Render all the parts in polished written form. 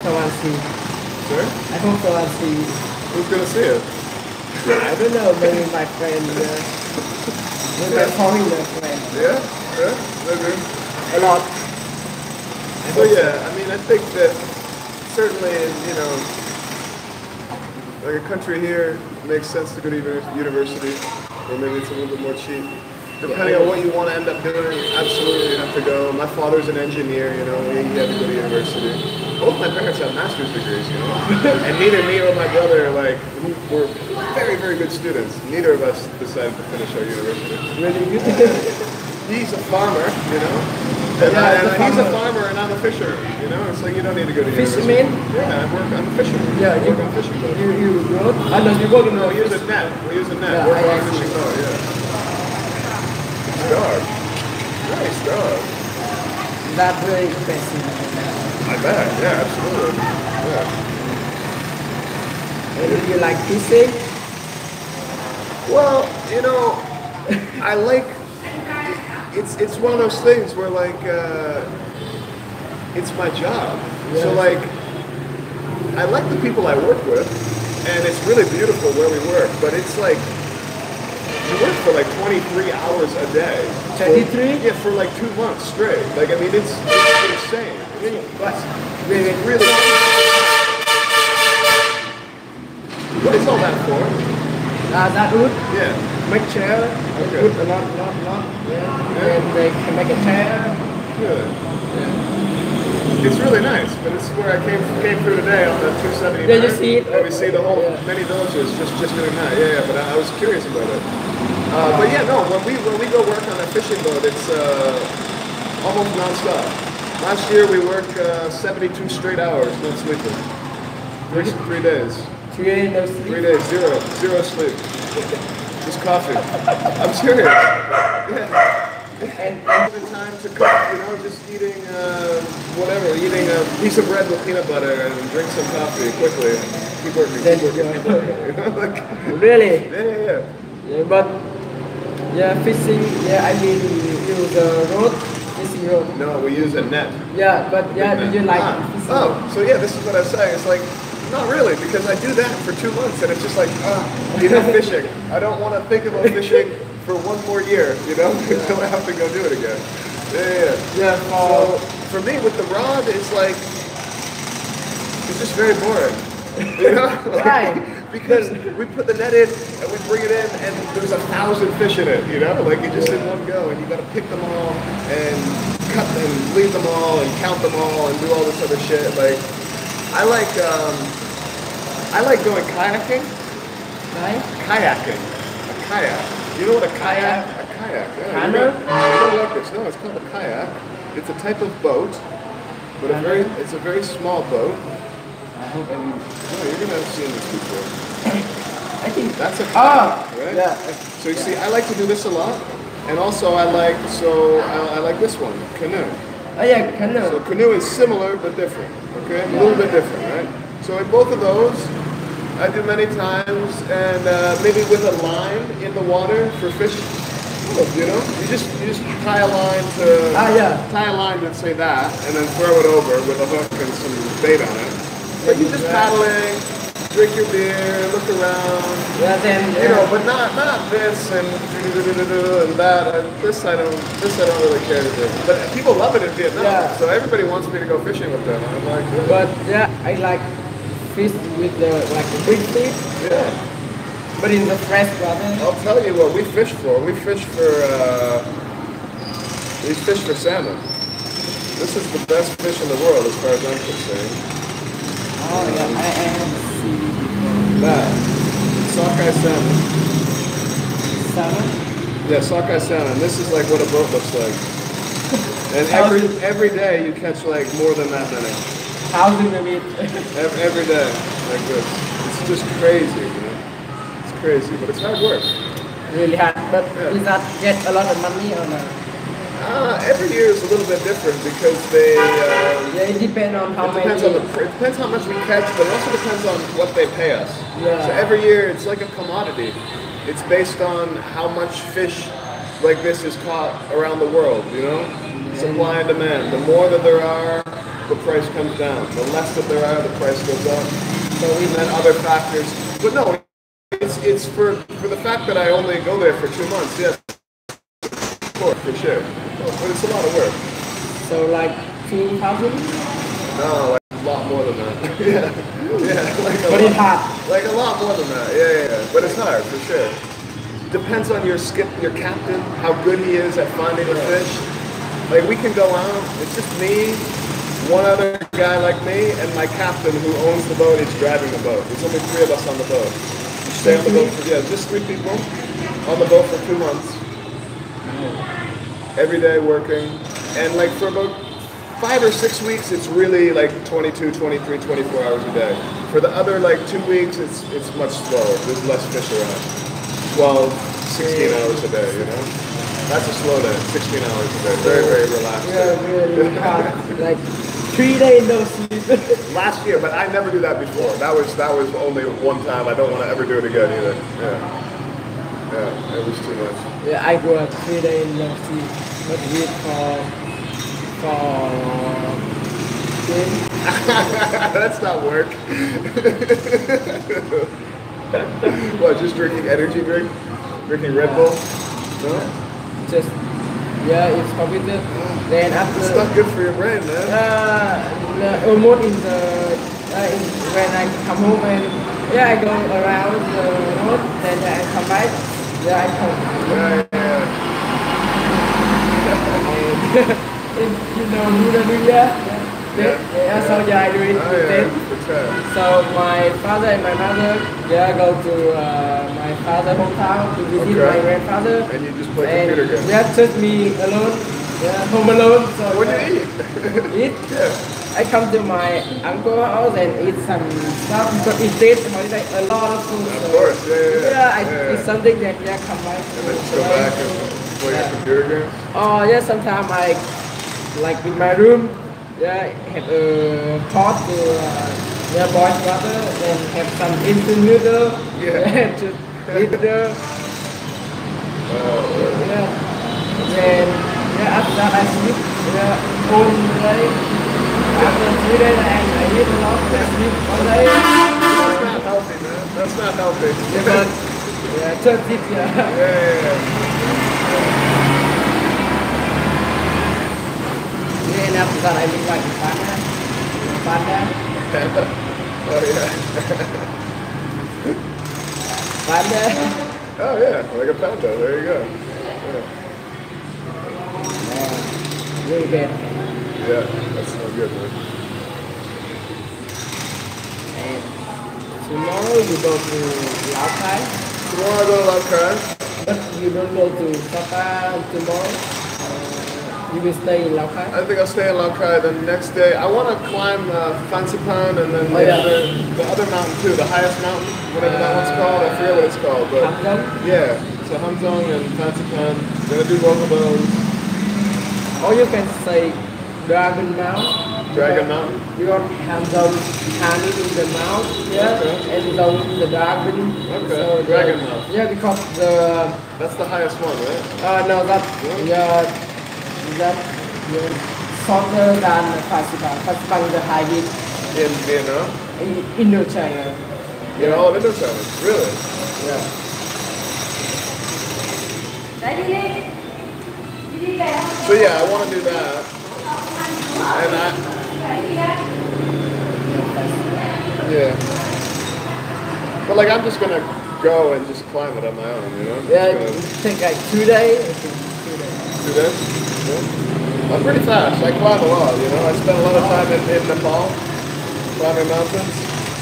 someone see. Sir? I hope someone see. Who's gonna see it? I don't know, maybe my friend, maybe my foreigner friend. Yeah, yeah, maybe. A lot. So yeah, I mean, I think that certainly, you know, like a country here makes sense to go to university, or maybe it's a little bit more cheap. Depending on what you want to end up doing, absolutely you have to go. My father's an engineer, you know, he had to go to university. Both my parents have master's degrees, you know, and neither me or my brother, like, were very, very good students. Neither of us decided to finish our university. Really good. He's a farmer, you know, and, he's a farmer and I'm a fisher, you know. It's like you don't need to go to university. Fisherman? Yeah, I'm a fisherman. Yeah, I work on fishing boats. You wrote? I know you work in No, we use a net. We use a net. Yeah, Work on I see. fishing boat. Yeah. Dog. Nice dog. That's very expensive. I bet. Yeah, absolutely. Yeah. And do you like fishing? Well, you know, I like. It's one of those things where like it's my job. Yeah. So like I like the people I work with, and it's really beautiful where we work. But it's like you work for like 23 hours a day. 23? Yeah, for like 2 months straight. Like I mean, it's insane. But it's really. What is all that for? That wood. Yeah. Make chair. Okay. Wood a lot. Yeah. And they can make a chair. Good. Yeah. It's really nice, but it's where I came through today on the 279. Yeah, you see it? Where we see the whole Yeah. many villages just doing that. Yeah, but I was curious about it. But yeah, no, when we go work on a fishing boat, it's almost nonstop. Last year we worked 72 straight hours, no sleeping. 3 days. 3 days no sleep. 3 days, zero sleep. Just coffee. I'm serious. Yeah. And the time to cook, you know, just eating whatever, eating a piece of bread with peanut butter and drink some coffee quickly. Keep working. You know, like, Really? yeah. Yeah, but yeah, fishing. Yeah, I mean, you use a rod, fishing rod. No, we use a net. Yeah, but yeah, do you like fishing? Oh, so yeah, this is what I'm saying. It's like, not really, because I do that for 2 months and it's just like, enough fishing. I don't want to think about fishing for 1 more year, you know, until I have to go do it again. Yeah. So for me, with the rod, it's like, it's just very boring. You know? Why? Because we put the net in and we bring it in and there's 1,000 fish in it, you know? Like you just in one go and you got to pick them all and cut them, bleed them all and count them all and do all this other shit. Like, I like going kayaking. Right? Kayaking. A kayak. You know what a kayak? A kayak. Yeah, Canoe? you don't like this. No, it's called a kayak. It's a type of boat, but it's a very small boat. I hope I mean. No, you're gonna have seen this before. I think That's a kayak, right? Yeah. So you see, I like to do this a lot, and also I like this one, canoe. Oh yeah, canoe. So canoe is similar but different. Okay, a little bit different, right? So in both of those, I do many times, and maybe with a line in the water for fish. You know, you just tie a line to tie a line to say that, and then throw it over with a hook and some bait on it. But you just paddling, drink your beer, look around. Yeah, then You know, but not this and that. This I don't really care to do. But people love it in Vietnam, Yeah. so everybody wants me to go fishing with them. I'm like, yeah. But yeah, I like fish with the big fish. Yeah. But in the fresh water. I'll tell you what we fish for. We fish for salmon. This is the best fish in the world as far as I'm concerned. Oh yeah, I have seen That. Sockeye salmon. salmon. Yeah, sockeye salmon. This is like what a boat looks like. And every day you catch like more than that many. Thousand of it. Every day, like this. It's just crazy, you know. It's crazy, but it's hard work. Really hard. But is that get a lot of money or not? Every year is a little bit different because they. Yeah, it depends on how It many. depends how much we catch, but it also depends on what they pay us. Yeah. So every year it's like a commodity. It's based on how much fish like this is caught around the world, you know? Supply and demand. The more that there are, the price comes down. The less that there are, the price goes up. So and then other factors. But no, it's for the fact that I only go there for 2 months. Yes, for sure. But it's a lot of work. So like 2,000? No, like a lot more than that. Yeah, like but it's hard. Like a lot more than that. Yeah. But it's hard for sure. Depends on your captain, how good he is at finding the fish. Like we can go out. It's just me, one other guy like me, and my captain who owns the boat. He's driving the boat. There's only 3 of us on the boat. We stay on the boat for just 3 people on the boat for 2 months. Every day working, and like for about 5 or 6 weeks, it's really like 22, 23, 24 hours a day. For the other like 2 weeks, it's much slower. There's less fish around. 12, 16 hours a day, you know? That's a slow day, 16 hours a day. Very, very relaxed. Yeah, really hard. Like 3 days no sleep. Last year, but I never do that before. That was only one time. I don't want to ever do it again either. Yeah, it was too much. Yeah, I work 3 days no sleep. But wait for game. That's not work. What, just drinking energy drink? Drinking Red Bull? No? Just, it's computer. Then after... It's not good for your brain, man. Almost in the... when I come home and... I go around the road, then I come back. I come... You know, New Year? So I do it with them. So my father and my mother, go to my father's hometown to visit my grandfather. And you just play computer games. Just me alone. Home alone. So what do you eat? I come to my uncle's house and eat some stuff because it tastes a lot of food. Of course, It's something that come back. And then just go back and play your computer games? Oh, sometimes I, like in my room, have a pot to boil water and have some instant noodle to eat there. Then after that I sleep all day. After 3 days I eat a lot and I sleep all day. That's not healthy, man. That's not healthy. But just eat, And after that I eat like panda. Oh yeah. Panda. Oh yeah, like a panda. There you go. Really good. Yeah, that's so good, man. And tomorrow you go to Lao Cai. Tomorrow I go to Lao Cai. But you don't go to Sapa tomorrow. You will stay in Lao Cai? I think I'll stay in Lao Cai. The next day, I want to climb Fansipan and then the other mountain too, the highest mountain, whatever that one's called. I forget what it's called, but Hamdong? yeah, so Hamdong and Fansipan. Gonna do both of those. Or you can say Dragon Mount. Dragon Mountain. You got Hamdong Honey in the mount, and down the dragon. Okay. So Dragon Mountain. Yeah, because that's the highest one, right? No, that shorter than Fansipan. Fansipan is the highest In Vietnam. in Indochina. In all of Indochina, really? Yeah. So yeah, I want to do that, and but like I'm just gonna go and just climb it on my own, you know? It take like 2 days. 2 days? Yeah. I'm pretty fast. I climb a lot, you know? I spend a lot of time in Nepal, climbing mountains.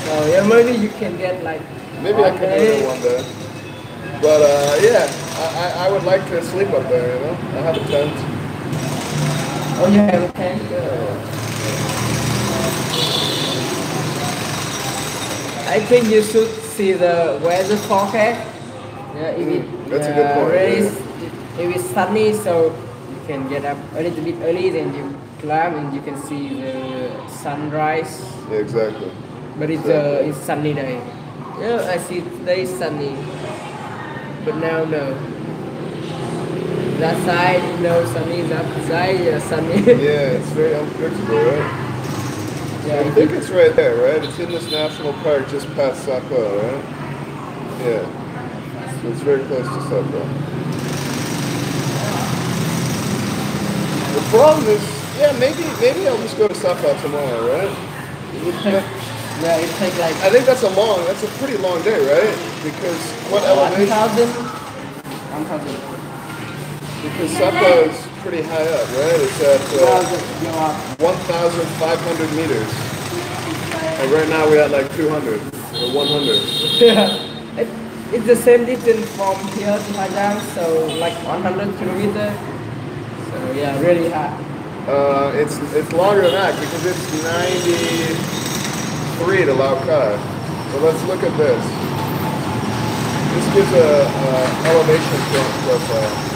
So maybe you can get like maybe I can do it one day. But I would like to sleep up there, you know? I have a tent. Oh, you have a tent? I think you should see the weather forecast. That's a good point. If it's sunny, so you can get up a little bit early, then you climb and you can see the sunrise. Yeah, exactly. But it's sunny day. Yeah, I see today sunny. But now no. That side no sunny, that side sunny. Yeah, it's very unpredictable, right? Yeah, I think it's right there, right? It's in this national park just past Sapa, right? Yeah. So it's very close to Sapa. The problem is, yeah, maybe I'll just go to Sapa tomorrow, right? Yeah, it takes like I think that's a pretty long day, right? Because what elevation? 1,000. Because Sapa is pretty high up, right? It's at 1,500 meters. And right now we're at like 200 or 100. Yeah, it's the same distance from here to Ràng, so like 100 kilometers. So yeah, really high. It's longer than that because it's 93 to Lao Cai. So let's look at this. This gives a elevation profile.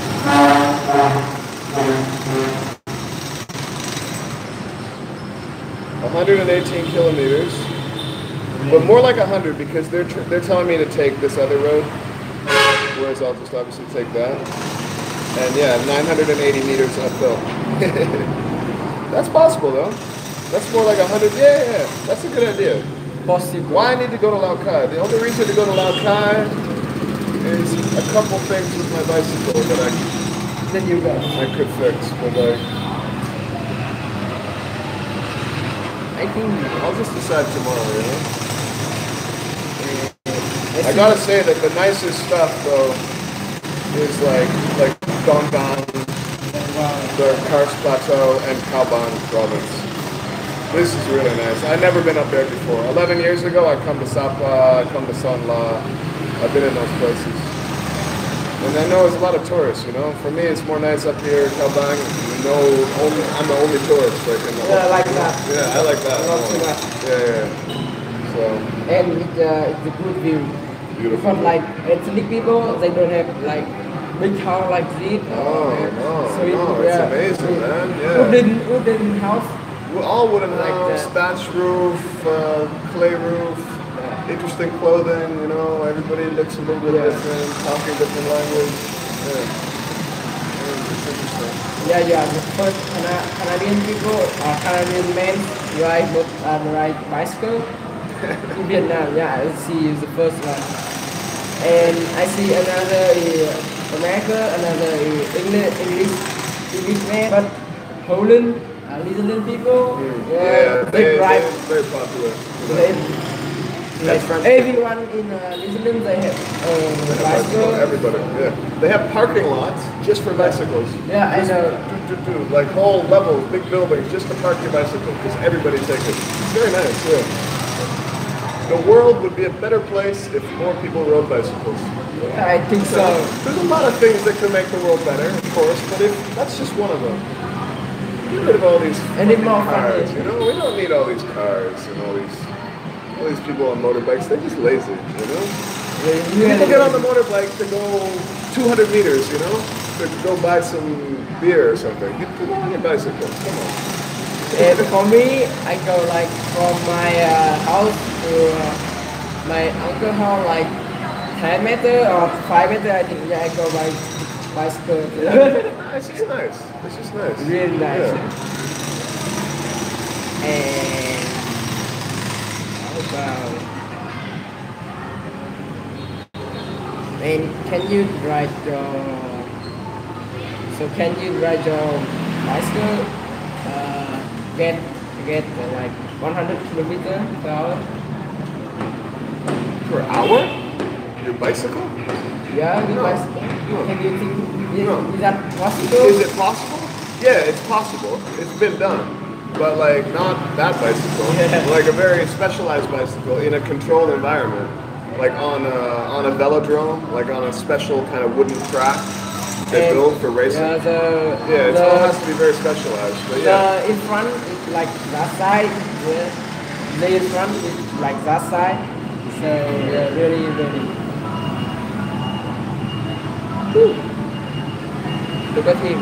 118 kilometers, but more like 100 because they're telling me to take this other road, whereas I'll just obviously take that. And yeah, 980 meters uphill. That's possible though. That's more like 100. Yeah, that's a good idea. Possible. Why I need to go to Lao Cai? The only reason to go to Lao Cai is a couple things with my bicycle that Then you go. I could fix, but like I think I'll just decide tomorrow, you know? I gotta say that the nicest stuff though is like Dongban, the Kars Plateau, and Kalban province. This is really nice. I've never been up there before. 11 years ago I come to Sapa, I come to Sonla. I've been in those places. And I know there's a lot of tourists, you know. For me it's more nice up here, Kalbang. I'm the only tourist like in the whole. yeah, I like that. Yeah, I like that. Not too much. Yeah. So And it's a good view. beautiful. Because like ethnic people, they don't have like big house like this. It's amazing, man. Yeah. Wooden house. All wooden Like house, that. thatch roof, clay roof, interesting clothing, you know, everybody looks a little bit different, talking different language. Yeah. It's interesting. Yeah. The first Canadian people, Canadian men ride bicycle in Vietnam. Yeah, I see is the first one. And I see another is America, another is English man, but Poland. New Zealand people, they drive. Very popular. Everyone in New Zealand they have bicycle. Everybody, yeah. They have parking lots just for bicycles. Yeah, I know. Like whole levels, big buildings just to park your bicycle because everybody takes it. It's very nice, yeah. The world would be a better place if more people rode bicycles. I think so. There's a lot of things that could make the world better, of course, but that's just one of them. Get rid of all these cars, you know? We don't need all these cars and all these people on motorbikes. They're just lazy, you know? People get on the motorbike to go 200 meters, you know? To go buy some beer or something. Get on your bicycle, come on. And for me, I go like from my house to my uncle's house like 10 meters or 5 meters. I think I go by bicycle. It's just nice. It's just nice. Really nice. Yeah. And how about? And can you ride your bicycle? Get like 100 kilometers per hour. Per hour? Your bicycle? Yeah, your No. bicycle. No. Can you think No. is that possible? Is it possible? Yeah, it's possible. It's been done. But like not that bicycle. Yeah. Like a very specialized bicycle in a controlled environment. Like on a velodrome, like on a special kind of wooden track they build for racing. Yeah, It all has to be very specialized. But yeah. The in front is like that side. The in front is like that side. So yeah, really. Woo. Look at him.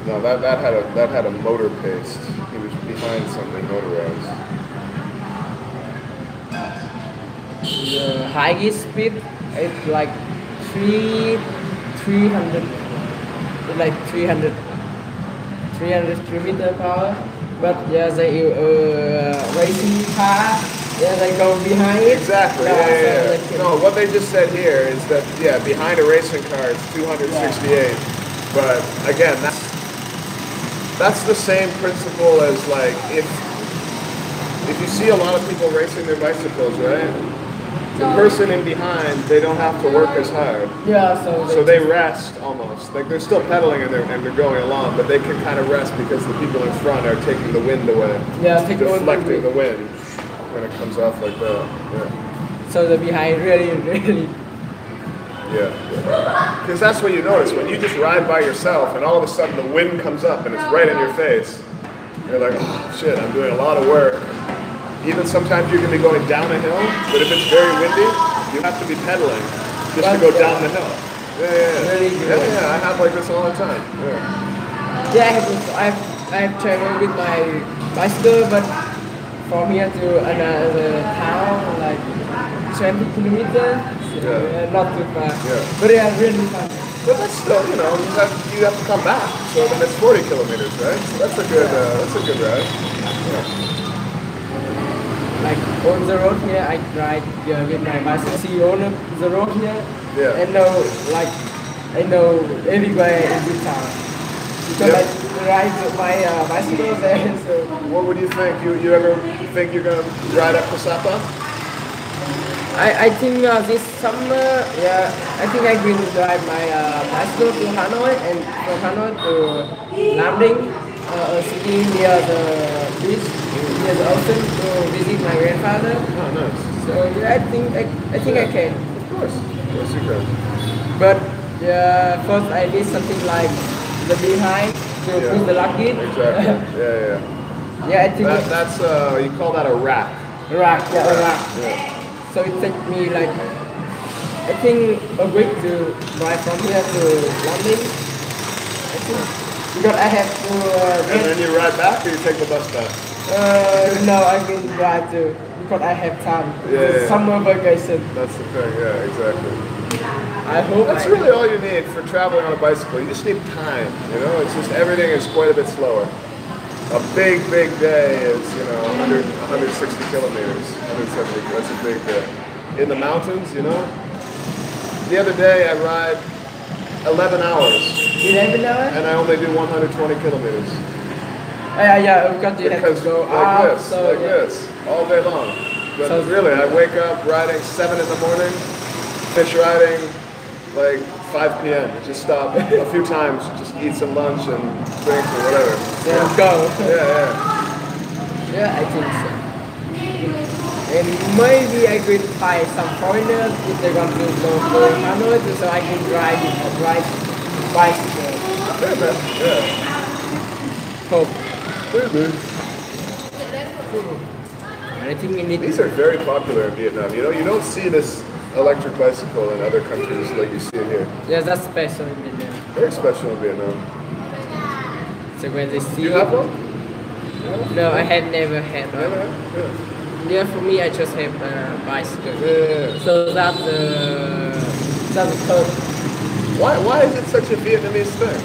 No, that had a motor paste. He was behind something motorized. the highest speed is like 300, like 300 kilometer per hour. But yeah, they racing car, yeah, they go behind it. Exactly. Yeah, Yeah. so No, what they just said here is that behind a racing car it's 268. But again, that's the same principle as like if you see a lot of people racing their bicycles, right? The person in behind, they don't have to work as hard. Yeah, So they rest almost. Like they're still pedaling and they're going along, but they can kind of rest because the people in front are taking the wind away. Yeah, deflecting the wind when it comes off like that. Yeah. So the behind really. Yeah. Because that's what you notice when you just ride by yourself and all of a sudden the wind comes up and it's right in your face. You're like, oh shit, I'm doing a lot of work. Even sometimes you can be going down a hill, but if it's very windy, you have to be pedaling just to go down the hill. Really good. Yeah, I have like this all the time. Yeah, I've traveled with my bicycle, but from here to another town, like 20 kilometers, not too far. Yeah. But yeah, really fun. But that's still, you know, you have to come back, so then it's 40 kilometers, right? So that's a good ride. Yeah. Like on the road here, I ride with my bicycle. See on the road here, Yeah. I know everywhere in this town. Because I ride my bicycle there. So What would you think? You ever think you're gonna ride up to Sapa? I think this summer, yeah, I think I will drive my bicycle to Hanoi and from Hanoi to Nam Dinh, a city near the beach, near the ocean, to visit my grandfather. Oh, nice. So yeah, I think I can. Of course you can. But yeah, first I need something like the behind to put the luggage. Exactly. Yeah. Yeah, I think That's you call that a rack. rack. Yeah, a rack. Yeah. So it takes me like, I think a week to drive from here to London. I think, because I have to And then you ride back or you take the bus back? no, I will drive to, because I have time. Yeah. Summer vacation. That's the thing, yeah, exactly. I hope That's really all you need for traveling on a bicycle. You just need time, you know? It's just everything is quite a bit slower. A big day is, 160 kilometers, 170, that's a big day. In the mountains, The other day I ride 11 hours. 11 hours? And I only do 120 kilometers. Yeah, because you have to go out. This, all day long. But So- really, I wake up riding 7 in the morning, fish riding like 5 p.m. Just stop a few times, just eat some lunch and drinks or whatever. Then go. Yeah. Yeah, I think so. And maybe I will find some foreigners if they want to go to Hanoi, so I can ride bicycle. Yeah, man. Yeah. Hope. Maybe. I think we need. These are very popular in Vietnam. You don't see this electric bicycle in other countries like you see it here. Yeah, that's special in Vietnam. Very special in Vietnam. So when they see You have one? No, I have never had one. Never have? Yeah. Yeah, for me, I just have a bicycle. Yeah. So that's the third. Why is it such a Vietnamese thing?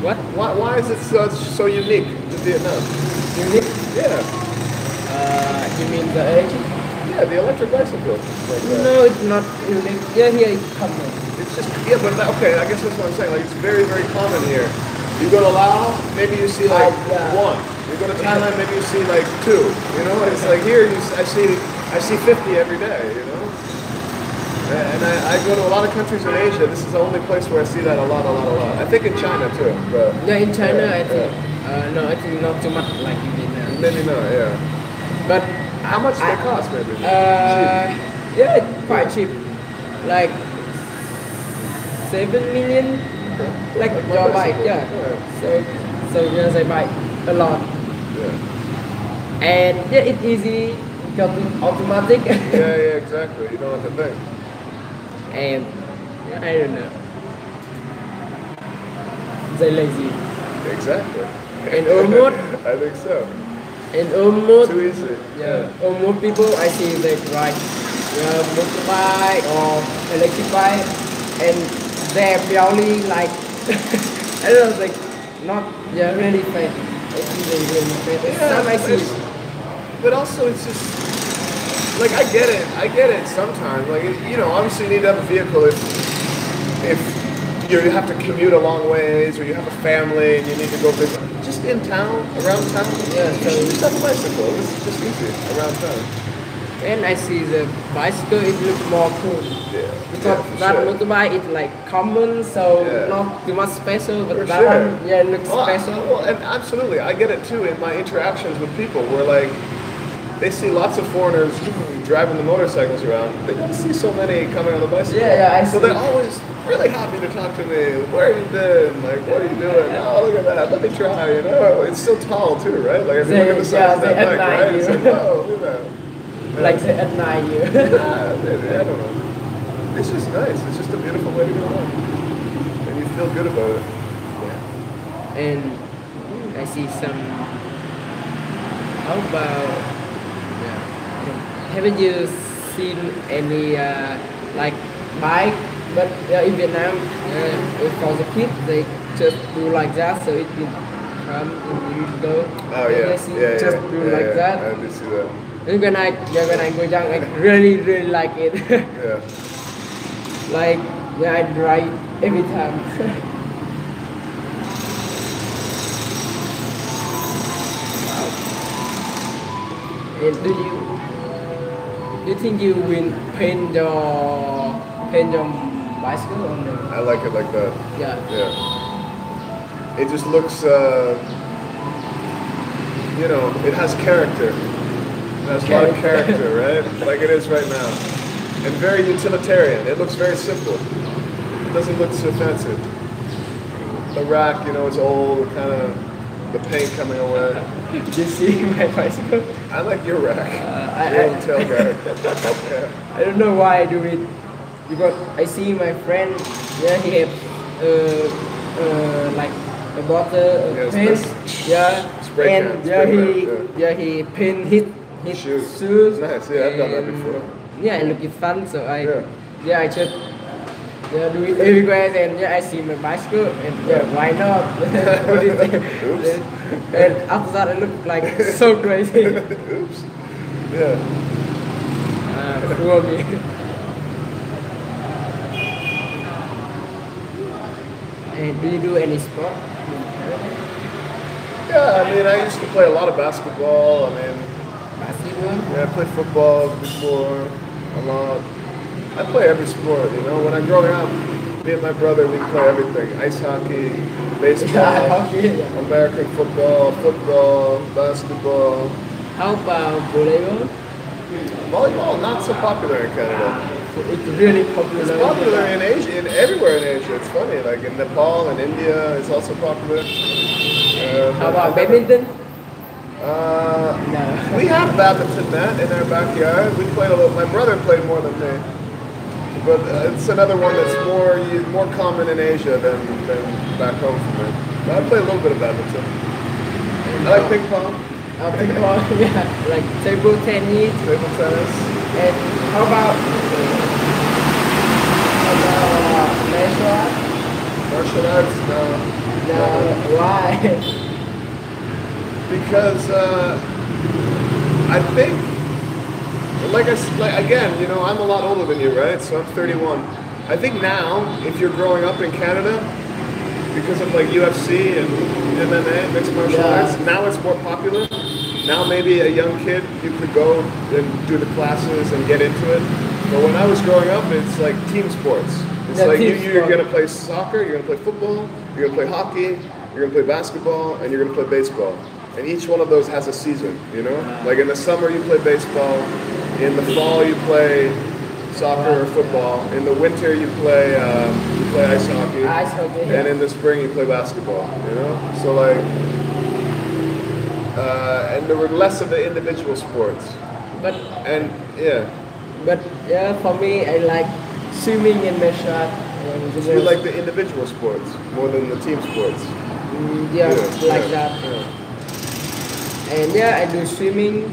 What? Why is it so unique to Vietnam? Unique? Yeah. You mean the electric? Yeah, the electric bicycle. Like that. No, it's not unique. Yeah, here it's common. It's just, okay, I guess that's what I'm saying. Like, it's very, very common here. You go to Laos, maybe you see like one. You go to Thailand, maybe you see like 2. It's like here, I see 50 every day, And I go to a lot of countries in Asia. This is the only place where I see that a lot. I think in China too. But, Yeah, in China, I think. No, I think not too much like in Vietnam. Maybe not, yeah. But How much do they cost, maybe? yeah, it's quite cheap. Like 7 million. Like your bike, yeah. So yeah, they buy a lot. Yeah. And yeah, it's easy because it's automatic. Yeah, exactly. You don't have to think. And yeah, I don't know. They lazy. Exactly. And almost, I think so. and almost, Too easy. yeah, almost people I see they ride motorbike or electric bike, and they're barely like I don't know, like not really fat. I see they really fat. Some I see. But also it's just like I get it sometimes. Like you know, obviously you need to have a vehicle if you have to commute a long ways or you have a family and you need to go visit. Just in town, around town. Yeah, so just have a bicycle. This is just easy around town. and I see the bicycle, it looks more cool. Yeah. Because that motorbike is like common, so not too much special, but that one, it looks special. Well, and absolutely, I get it too in my interactions with people where like, they see lots of foreigners driving the motorcycles around. They don't see so many coming on the bicycle. I see. So they're always really happy to talk to me. Where have you been? Like, what are you doing? Oh, look at that. Let me try, you know. It's still tall too, right? Like, if you look at the size of that bike, right? It's like, oh, look at that. Like they admire you. I don't know. It's just nice. It's just a beautiful way to go on. And you feel good about it. Yeah. And I see some. How about? Haven't you seen any like bike? But in Vietnam, for the kids, they just do like that, so it will come in the go. Oh yeah, just do like that. I did see that. And when I go young, I really like it. Yeah. Like I drive every time. And do you think you will paint your bicycle or no? I like it like that. Yeah. Yeah. It just looks, you know, it has character. It has a lot of character, right? Like it is right now. And very utilitarian. It looks very simple. It doesn't look so fancy. The rack, you know, it's old, kind of the paint coming away. Did you see my bicycle? I like your rack. Your old tail guard. Yeah. I don't know why I do it. Because I see my friend, he have like a bottle of paint, spray and can, he paint his shoes. Nice, yeah, I've done that before. Yeah, it looks fun, so I just do it everywhere. And I see my bicycle, and why not? And after that, I look like so crazy. Oops. Yeah. Cool me. And do you do any sport? Yeah, I mean, I used to play a lot of basketball. I mean, Basketball? yeah, I played football before a lot. I play every sport, you know. When I'm growing up, me and my brother, we play everything. Ice hockey, baseball, American football, basketball. How about volleyball? Volleyball, not so popular in Canada. It's really popular. It's popular in Asia, everywhere in Asia. It's funny, like in Nepal and India, it's also popular. How about badminton? No. We have badminton net in our backyard. We played a little. My brother played more than me, but it's another one that's more common in Asia than back home for me. But I play a little bit of badminton. I like ping pong. Ping pong, yeah, like table tennis. Table tennis. And how about martial arts? Martial arts? No. Why? Because I think, like again, you know, I'm a lot older than you, right? So I'm 31. I think now, if you're growing up in Canada, because of like UFC and MMA, mixed martial arts, now it's more popular. Now maybe a young kid, you could go and do the classes and get into it. But when I was growing up, it's like team sports. It's like you're going to play soccer, you're going to play football, you're going to play hockey, you're going to play basketball, and you're going to play baseball. And each one of those has a season, you know? Like in the summer you play baseball, in the fall you play soccer or football, in the winter you play ice hockey, and in the spring you play basketball, you know? So like, and there were less of the individual sports. But yeah, for me, I like swimming and martial arts. You like the individual sports more than the team sports? That. Yeah. And I do swimming.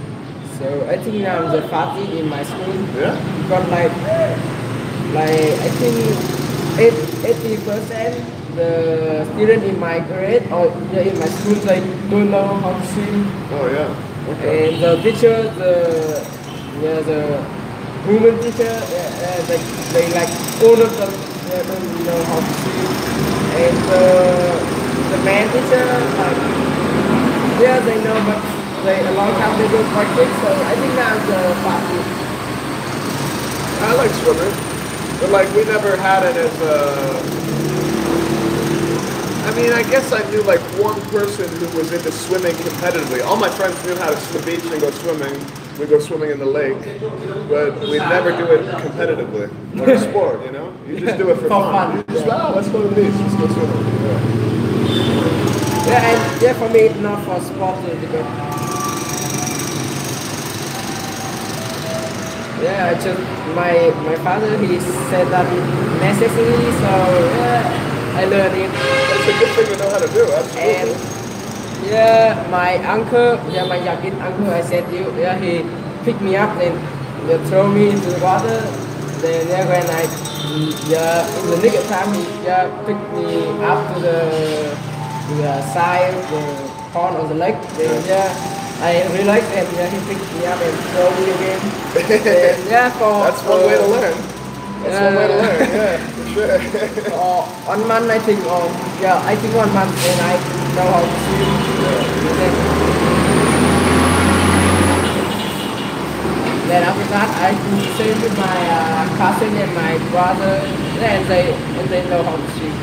So I think now I'm the fastest in my school. school. Yeah. Got like I think 80% the student in my grade or in my school they don't know how to swim. Oh yeah. Okay. And the teacher, the woman teacher, they like all of them don't know how to swim. And the man teacher, like they know, but a long time they don't practice. So I think that's the part. I like swimming, but like we never had it as I mean, I guess I knew like one person who was into swimming competitively. All my friends knew how to swim the beach and go swimming. We go swimming in the lake, but we'd never do it competitively, like a sport. You know, you just do it for fun. You just let's go to the beach, let's go swimming. Yeah, for me it's not for sport because I just my father he said that it's necessary, so I learned it. It's a good thing to know how to do, absolutely. And my uncle, my Yakin uncle, I said you, he picked me up and throw me into the water. Then when I, in the nick of time, he picked me up to the side of the pond or the lake. Then I realized and he picked me up and throw me again. And, that's one way to learn. That's one way to learn, for sure. 1 month I think, I think 1 month and I know how to swim. Then after that I do same with my cousin and my brother, and they know how to swim.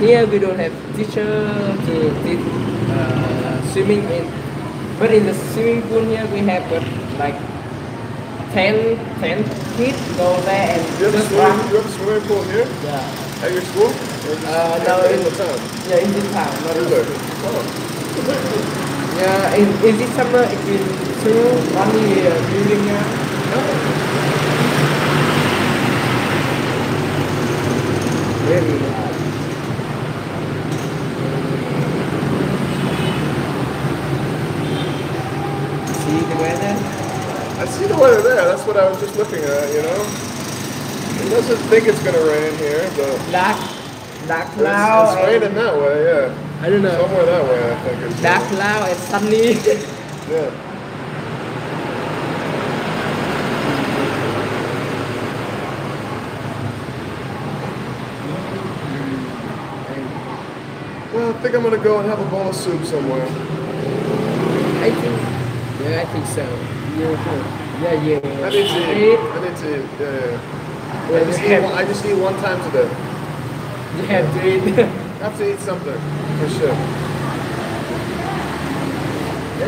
Here we don't have teacher to teach swimming but in the swimming pool here we have like 10 kids go there and just run. You have a swimming pool here? Yeah. At your school? No, in the town? Yeah, in this town. Not in the school. Oh. Yeah, in this summer it's been 1 year building here. Really see the weather? I see the weather there. That's what I was just looking at, you know. It doesn't think it's going to rain here, but dark cloud. It's raining that way, yeah. I don't know. Somewhere that way, I think. It's dark cloud and sunny. Yeah. Well, I think I'm going to go and have a bowl of soup somewhere. I think so. Yeah. I need to eat. Yeah. I just eat 1 time today. You have to eat. Have to eat something, for sure.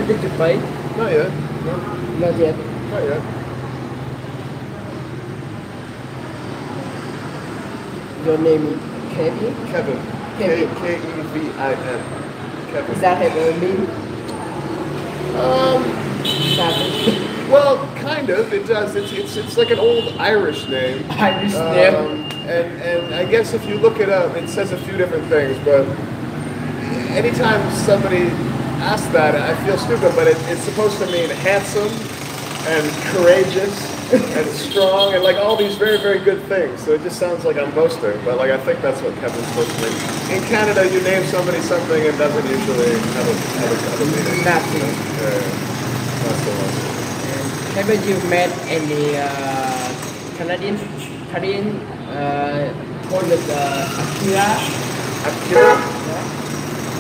Did you play? Not yet. No. Not yet. Not yet. Your name is Kevin? Kevin. K-E-V-I-N. Kevin. Does that have a meaning? Well, kind of. It does. It's like an old Irish name. Irish name. And I guess if you look it up, it says a few different things. But anytime somebody asks that, I feel stupid. But it's supposed to mean handsome and courageous and strong and like all these very, very good things. So it just sounds like I'm boasting. But like I think that's what Kevin's supposed to mean. In Canada, you name somebody something, it doesn't usually have a meaning. Nothing. Yeah. That's the one. Haven't you met any Canadian called Akira? Akira?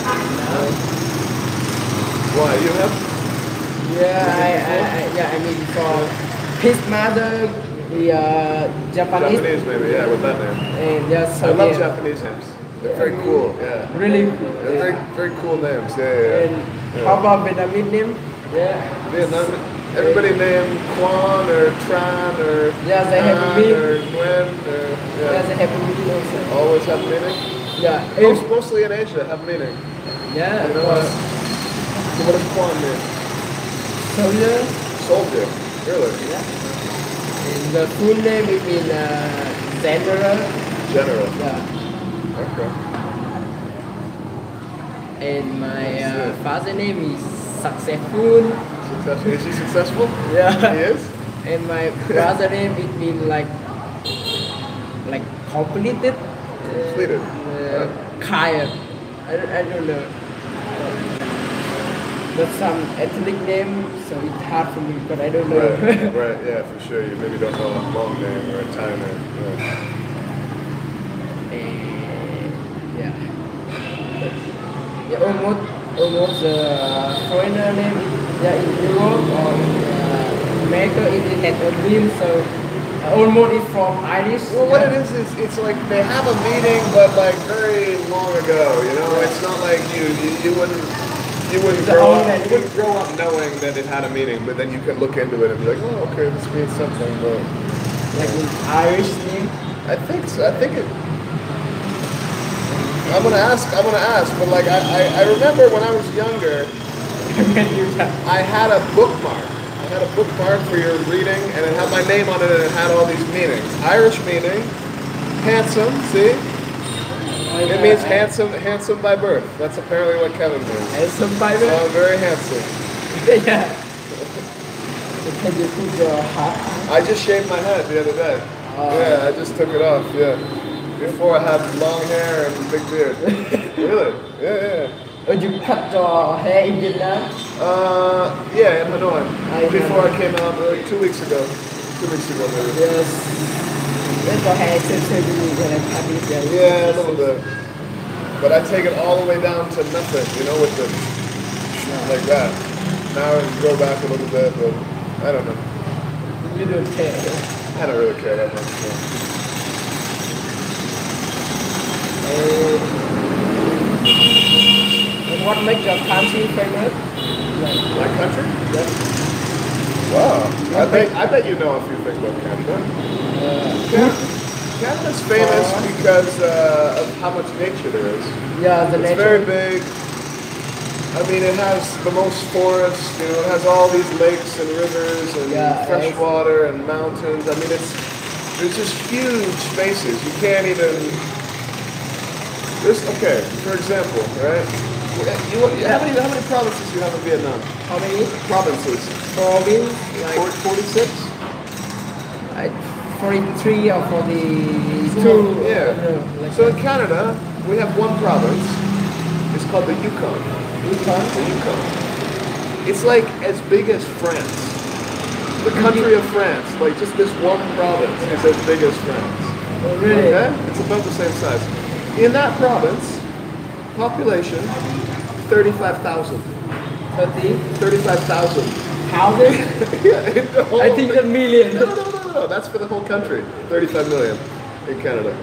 No. Why, you have? Yeah, I mean for his mother, the Japanese. Japanese maybe, yeah, with that name. And I love Japanese names. They're very cool, yeah. Really? They're very, very cool names, yeah. And how about Vietnamese name? Yeah. Vietnam. Everybody named Quan or Tran or they have a meaning. Or Gwen or They have a meaning also. Always have meaning? Yeah. Mostly in Asia have meaning. Yeah. You know, so what does Quan mean? Soldier. Soldier. Really? Yeah. And the full name it means general. General. Yeah. Okay. And my father's name is Successful. Successful. Is he successful? Yeah. He is? And my brother name it means like completed. Completed. Kind. I don't know. But some ethnic name, so it's hard for me, but I don't know. Right, yeah, for sure. You maybe don't know a long name or a Thai name. Yeah, almost foreigner name in Europe or in America it has a name, so almost is from Irish. Well, what it is it's like they have a meeting, but like very long ago. You know, it's not like you wouldn't grow up knowing that it had a meaning, but then you can look into it and be like, oh, okay, this means something. But like an Irish name. I think so. I think it. I'm gonna ask, but like I remember when I was younger, I had a bookmark. I had a bookmark for your reading, and it had my name on it, and it had all these meanings. Irish meaning, handsome. See, it means handsome by birth. That's apparently what Kevin means. Handsome by birth. So very handsome. Yeah. Can you put your hat? I just shaved my head the other day. Yeah, I just took it off. Yeah. Before I had long hair and a big beard. Really? Yeah. Oh, you cut your hair in Vietnam? Yeah, in Hanoi. Before I came out, 2 weeks ago. 2 weeks ago, maybe. Yes. That's your hair surgery when I cut it. Yeah, a little bit. But I take it all the way down to nothing, you know, with the like that. Now I grow back a little bit, but I don't know. You don't care. I don't really care that much. So. And what makes your country famous? My country? Yes. Wow. I bet you know a few things about Canada. Canada's famous because of how much nature there is. Yeah, the nature. It's very big. I mean, it has the most forests. You know, it has all these lakes and rivers and fresh water and mountains. I mean, there's just huge spaces. You can't even. Okay, for example, right? How many provinces do you have in Vietnam? How many? Provinces. Province? Like 46? Like 43 or 42. Yeah. Like so in Canada, we have one province. It's called the Yukon. Yukon? The Yukon. It's like as big as France. The country of France, like just this one province is as big as France. Oh, really? Okay? It's about the same size. In that province, population 35,000. 35,000. Houses? Yeah, I think a million. No. That's for the whole country. 35 million in Canada.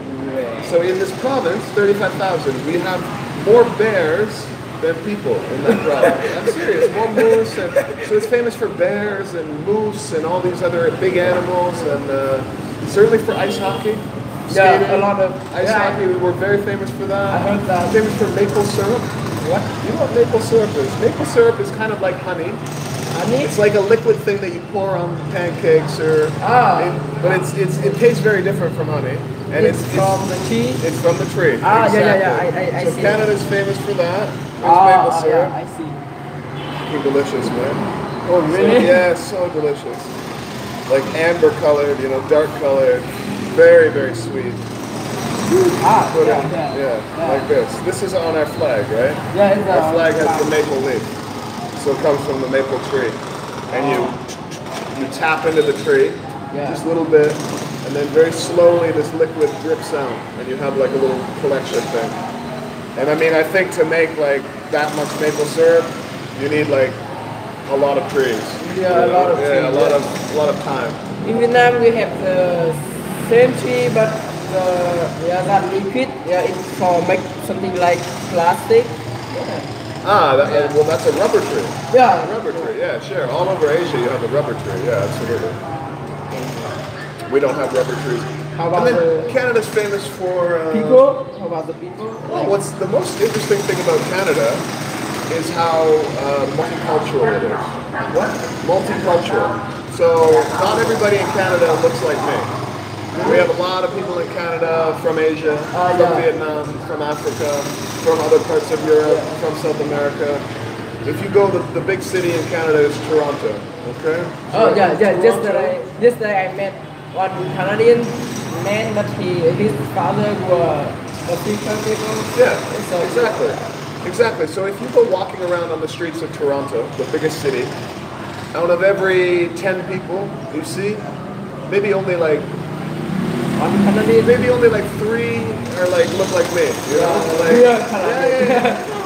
So in this province, 35,000, we have more bears than people in that province. I'm serious. More moose, and so it's famous for bears and moose and all these other big animals, and certainly for ice hockey. Skating, a lot of ice hockey. We were very famous for that. I heard that. Famous for maple syrup. What? You know what maple syrup is? Maple syrup is kind of like honey. Honey? It's like a liquid thing that you pour on pancakes but it tastes very different from honey. And it's from the tree? It's from the tree. Exactly. I so see. Canada's famous for that. There's maple syrup. Yeah, I see. Fucking delicious, man. Oh, really? So delicious. Like amber colored, you know, dark colored. Very, very sweet. Like this. This is on our flag, right? Yeah, our flag has the maple leaf. So it comes from the maple tree. And you tap into the tree, just a little bit, and then very slowly this liquid drips out, and you have like a little collection thing. And I mean, I think to make like that much maple syrup, you need like a lot of trees. Yeah, a lot of trees. A lot of time. In Vietnam, we have the same tree, but that liquid, it's for make something like plastic. Well, that's a rubber tree. Yeah, a rubber tree. Yeah, sure. All over Asia, you have a rubber tree. Yeah, absolutely. We don't have rubber trees. How about Canada's famous for people? How about the people? Well, what's the most interesting thing about Canada is how multicultural it is. What? Multicultural. So not everybody in Canada looks like me. We have a lot of people in Canada from Asia, from Vietnam, from Africa, from other parts of Europe, from South America. If you go, the big city in Canada is Toronto. Okay. Oh yeah, yeah. Toronto. Yesterday I met one Canadian man, but his father were African people. Yeah, So, exactly. Exactly. So if you go walking around on the streets of Toronto, the biggest city, out of every 10 people you see, maybe only like one Canadian. maybe only like 3 are like look like me. You know? Like, real yeah, Canadian. yeah, yeah.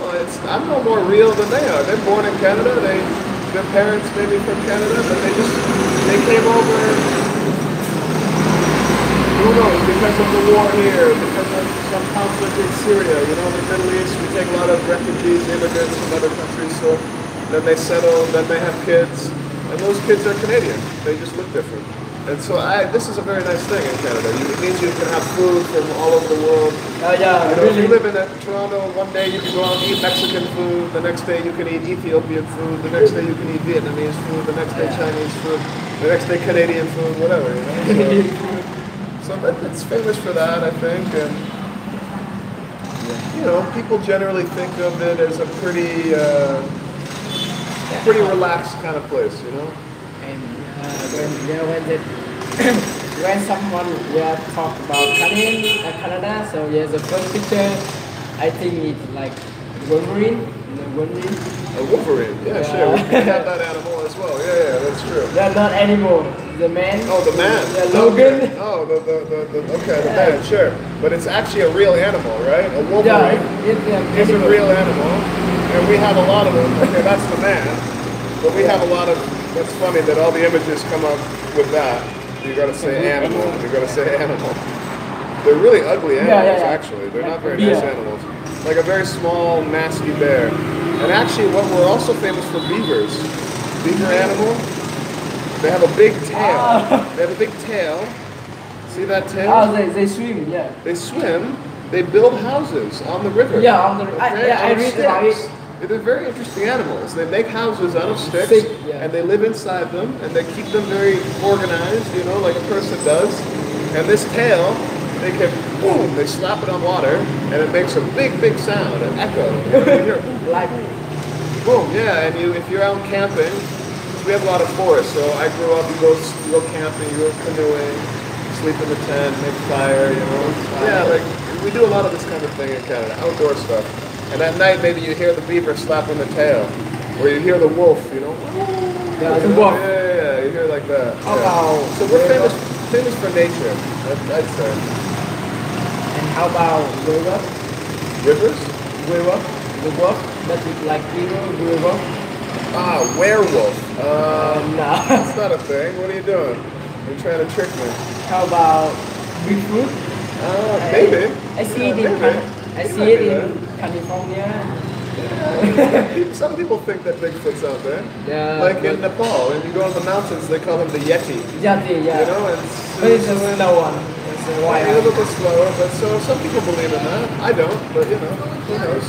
No, I'm no more real than they are. They're born in Canada. Their parents maybe from Canada, but they came over. Who knows? Because of the war here, because of some conflict in Syria, you know, in the Middle East, we take a lot of refugees, immigrants from other countries, so then they settle, then they have kids, and those kids are Canadian. They just look different. And so this is a very nice thing in Canada. It means you can have food from all over the world. Yeah, You know, really. if you live in Toronto, one day you can go out and eat Mexican food, the next day you can eat Ethiopian food, the next day you can eat Vietnamese food, the next day Chinese food, the next day Canadian food, whatever, you know. So it's famous for that, I think, and you know, people generally think of it as a pretty relaxed kind of place, you know. And when someone talk about Canada, so the first picture I think it's like Wolverine. Wolverine. A wolverine, yeah, sure. We have that animal as well. Yeah, that's true. They're not animal. The man. Oh, the man. Yeah, Logan. Okay. Oh, okay, the man, sure. But it's actually a real animal, right? A wolverine is a real animal, and we have a lot of them. Okay, that's the man. But we have a lot of. That's funny that all the images come up with that. You got to say animal. You got to say animal. They're really ugly animals, actually. They're not very nice animals. Like a very small, nasty bear. And actually, what we're also famous for beavers. Beaver animal. They have a big tail. They have a big tail. See that tail? Oh, they swim, yeah. They swim. They build houses on the river. Yeah, on the river. Okay? I read about it. They're very interesting animals. They make houses out of sticks, and they live inside them, and they keep them very organized, you know, like a person does. And this tail, they can, boom, they slap it on water, and it makes a big, big sound, an echo. You know, you hear, Like, boom, yeah, and if you're out camping, we have a lot of forests, so I grew up, you go camping, you go canoeing, sleep in the tent, make fire, you know. Yeah, like, we do a lot of this kind of thing in Canada, outdoor stuff. And at night, maybe you hear the beaver slapping the tail, or you hear the wolf, you know. yeah, the wolf. Yeah, you hear like that. How So we're famous for nature, I'd say. And how about river? Rivers? River? The wolf? That is like river? Ah, werewolf. No. That's not a thing. What are you doing? You're trying to trick me. How about Bigfoot? Maybe. I see it in California. Some people think that Bigfoot's out there. Yeah. Like in Nepal, when you go in the mountains, they call him the Yeti. Yeti, yeah. You know, and But it's a slow one. It's a white a one. little bit slower, but so some people believe in that. I don't, but you know, who knows?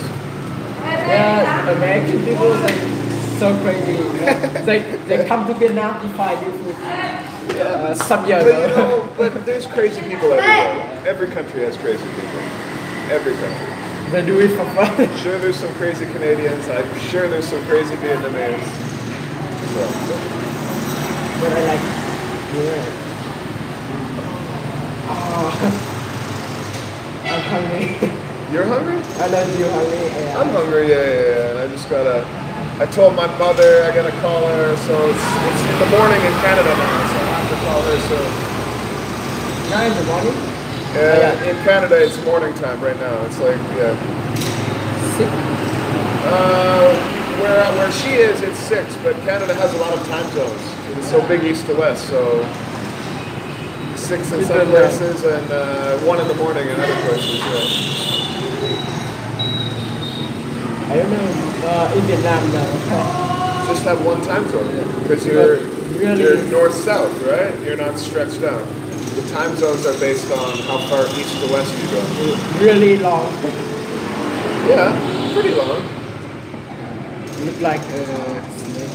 Yeah, American people like so crazy. They come to Vietnam to find Bigfoot. Some years But you ago. know, but there's crazy people everywhere. Every country has crazy people. Every country. They do it for fun. Sure, there's some crazy Canadians. I'm sure there's some crazy Vietnamese. So. But I like, yeah. Oh, I'm hungry. You're hungry? I know you're hungry. Yeah. I'm hungry, yeah. And I just gotta. I told my mother I gotta call her, so it's in the morning in Canada now, so I have to call her soon. 9 in the morning? Yeah, in Canada it's morning time right now. It's like, yeah. 6? Where she is, it's 6, but Canada has a lot of time zones. It's so big east to west, so 6 in some places and 1 in the morning in other places. Yeah. I don't know. In Vietnam now. Just have one time zone because you're north-south, right? You're not stretched out. The time zones are based on how far east to west you go. Really long. Yeah, pretty long. Look like a snake.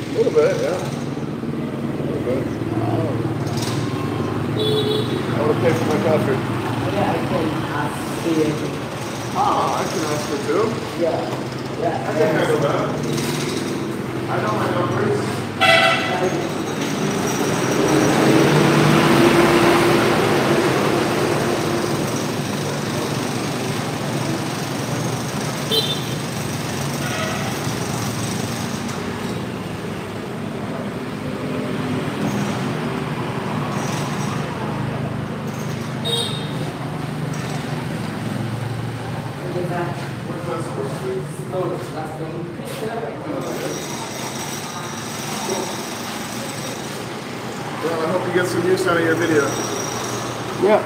A little bit, yeah. A little bit. I want to pay for my coffee. Yeah, I can ask the Ah, I can ask her too. Yeah. Yeah. I can handle that. I know my numbers. Well, I hope you get some use out of your video. Yeah.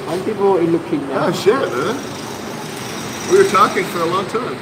And people are looking now. Oh shit, man. We were talking for a long time.